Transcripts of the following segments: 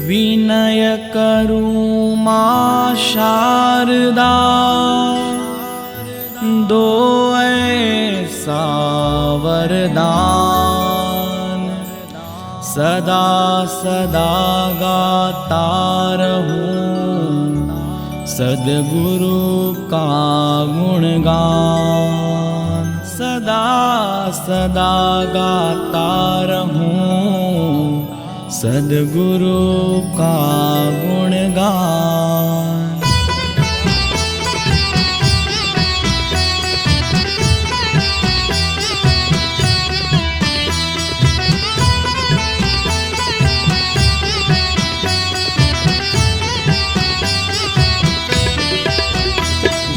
विनय करूं मां शारदा, दो ऐसा वरदान, सदा सदा गाता रहूं सद्गुरु का गुणगान। सदा सदा गाता रहूं सद्गुरु का गुणगान।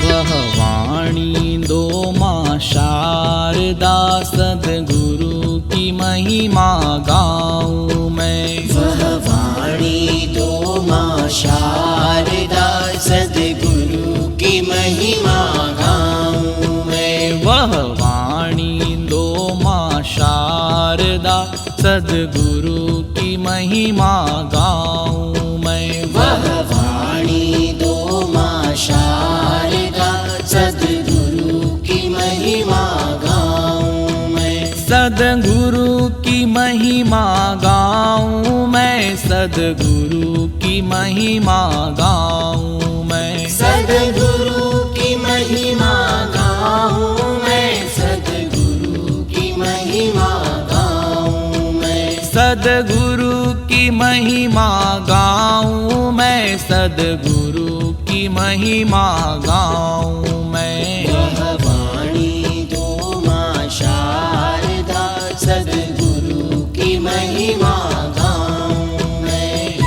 वह वाणी दो मां शारदा, सद्गुरु की महिमा गाऊं मैं। वह वाणी दो मां शारदा, सद्गुरु की महिमा गाऊं मैं। वह वाणी दो मां शारदा, सद्गुरु की महिमा गाऊं मैं। वह वाणी दो मां शारदा, सद्गुरु की महिमा गाऊं मैं। सद्गुरु की महिमा गाऊं मैं, सद्गुरु की महिमा गाऊं मैं। सद्गुरु की महिमा गाऊं मैं, सद्गुरु की महिमा गाऊं मैं। सद्गुरु की महिमा गाऊं मैं, सद्गुरु की महिमा गाऊं मैं। वह वाणी दो मां शारदा, सद्गुरु की महिमा गाऊं मैं।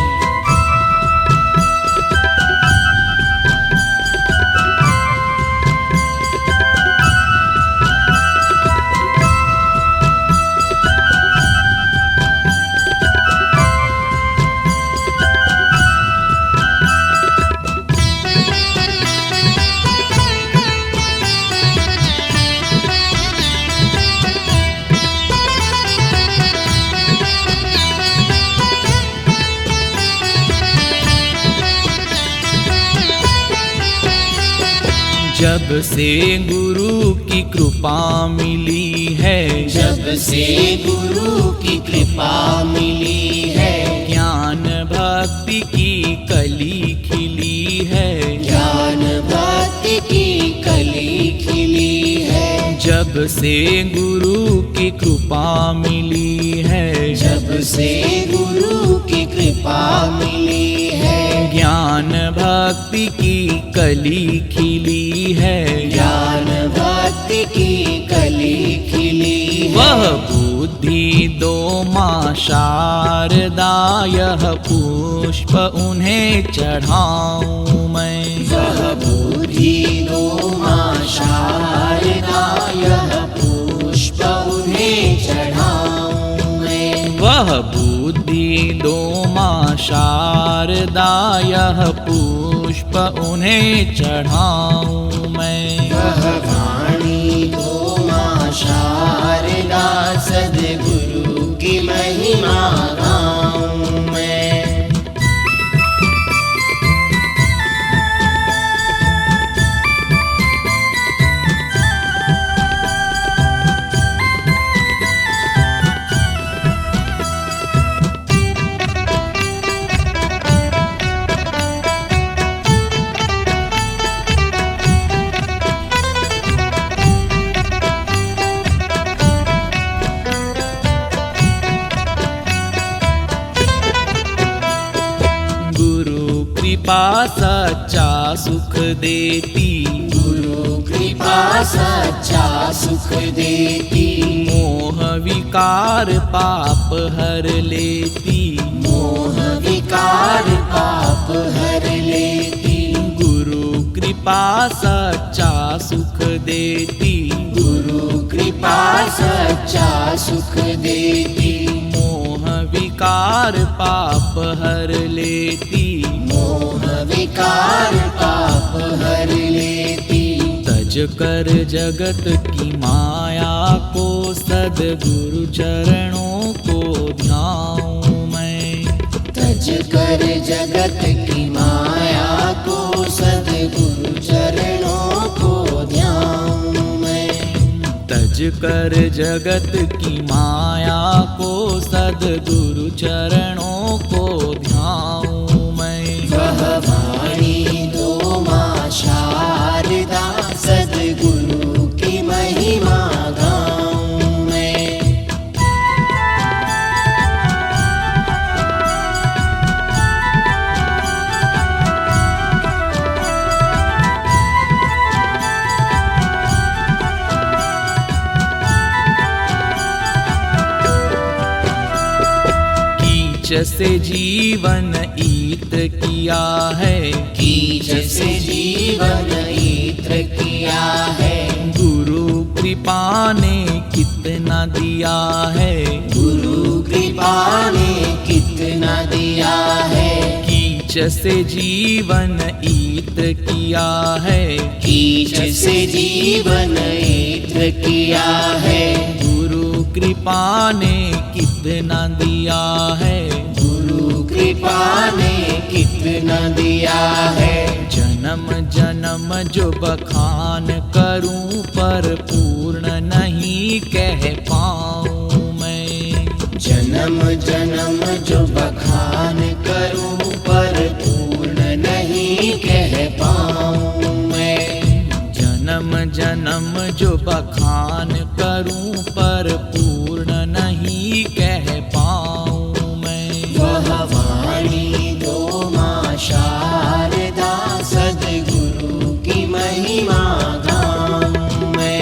जब से गुरु की कृपा मिली है, जब से गुरु की कृपा मिली है, ज्ञान भक्ति की कली खिली है। ज्ञान भक्ति की कली खिली है। जब से गुरु की कृपा मिली है, जब से गुरु की कृपा मिली है, ज्ञान भक्ति की कली खिली है। ज्ञान भक्ति की कली खिली है। वह बुद्धि दो मां शारदा, यह पुष्प उन्हें चढ़ाऊं मैं। वह बुद्धि दो मां शारदा, यह पुष्प उन्हें चढ़ाऊं मैं। वह बुद्धि दो मां शारदा, यह पुष्प उन्हें चढ़ाऊं मैं। वह वाणी दो मां शारदा, सद्गुरु की महिमा गाऊं मैं। कृपा सच्चा सुख देती, गुरु कृपा सच्चा सुख देती। मोह विकार पाप हर लेती, मोह विकार पाप हर लेती। गुरु कृपा सच्चा सुख देती, गुरु कृपा सच्चा सुख देती। मोह विकार पाप हर लेती, मोह विकार पाप हर लेती। तज कर जगत की माया को, सद्गुरु चरणों को ध्याऊं मैं। तज तज कर जगत की माया को सद्गुरु चरणों को ध्याऊं मैं। तज कर जगत की माया को सद्गुरु चरणों को ध्याऊं मैं। वह वाणी दो माँ शारदा सद्गुरु की महिमा गाऊं मैं। कीच से जीवन ईत किया है, कीच से जीवन ईत्र किया है। गुरु कृपा ने कितना दिया है, गुरु कृपा ने कितना दिया है। कीच से जीवन ईत किया है, कीच से जीवन ईत्र किया है। गुरु कृपा ने कितना दिया है, गुरु कृपा ने कितना दिया है। जन्म जन्म जो बखान करूं पर पूर्ण नहीं कह पाऊं मैं। जन्म जन्म जो बखान करूं पर पूर्ण नहीं कह पाऊं मैं। जन्म जन्म जो बखान करूं पर पूर्ण नहीं कह पाऊं मैं। वह वाणी दो माँ शारदा सद्गुरु की महिमा गाऊं मैं।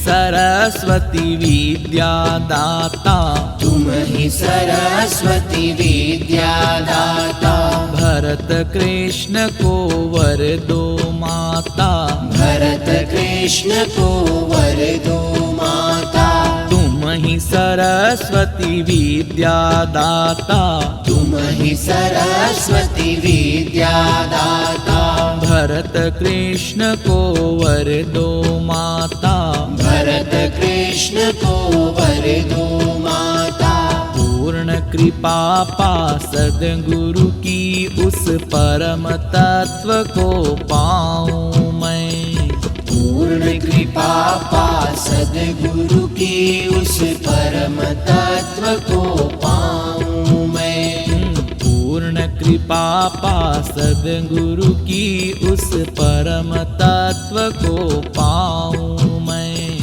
सरस्वती विद्या दाता, तुम ही सरस्वती विद्या दाता। भरत कृष्ण को वर दो माता, भरत कृष्ण को वर दो माता। तुम ही सरस्वती विद्या दाता, तुम ही सरस्वती विद्या दाता। भरत कृष्ण को वर दो माता, भरत कृष्ण को वर दो माता। पूर्ण कृपा पा सद्गुरु की उस परम तत्व को पाऊं मैं। पूर्ण कृपा पा सद्गुरु की उस परम तत्व को पाऊं मैं। पूर्ण कृपा पा सद्गुरु की उस परम तत्व को पाऊं मैं।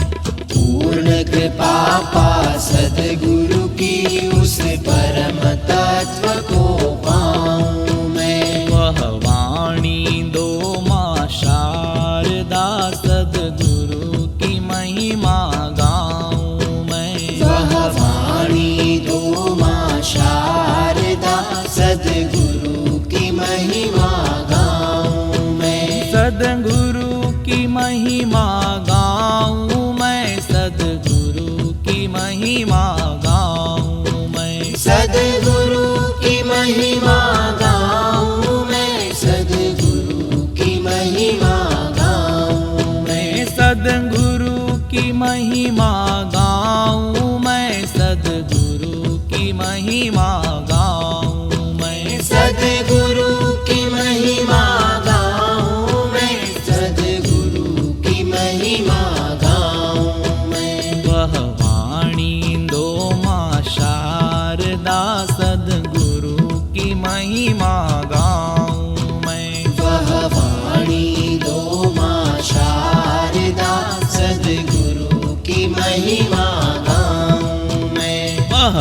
पूर्ण कृपा पा सद्गुरु की उस परम तत्व को पाऊं मैं। वह वाणी दो माँ शारदा सद्गुरु की महिमा गाऊं मैं। वह वाणी दो माँ शारदा सद्गुरु की महिमा गाऊं मैं। सद्गुरु की महिमा गाऊं मैं, सद्गुरु की महिमा गाऊं मैं। सद्गुरु की महिमा गाऊं मैं। सद्गुरु की महिमा गाऊं मैं। सद्गुरु की महिमा गाऊं मैं, सद्गुरु की महिमा गाऊं मैं। सद्गुरु की महिमा गाऊं मैं। सद्गुरु की महिमा गाऊं मैं। वह वाणी दो माँ शारदा सद्गुरु की महिमा गाऊं मैं। वह वाणी दो माँ शारदा सद्गुरु की महिमा गाऊं मैं। वह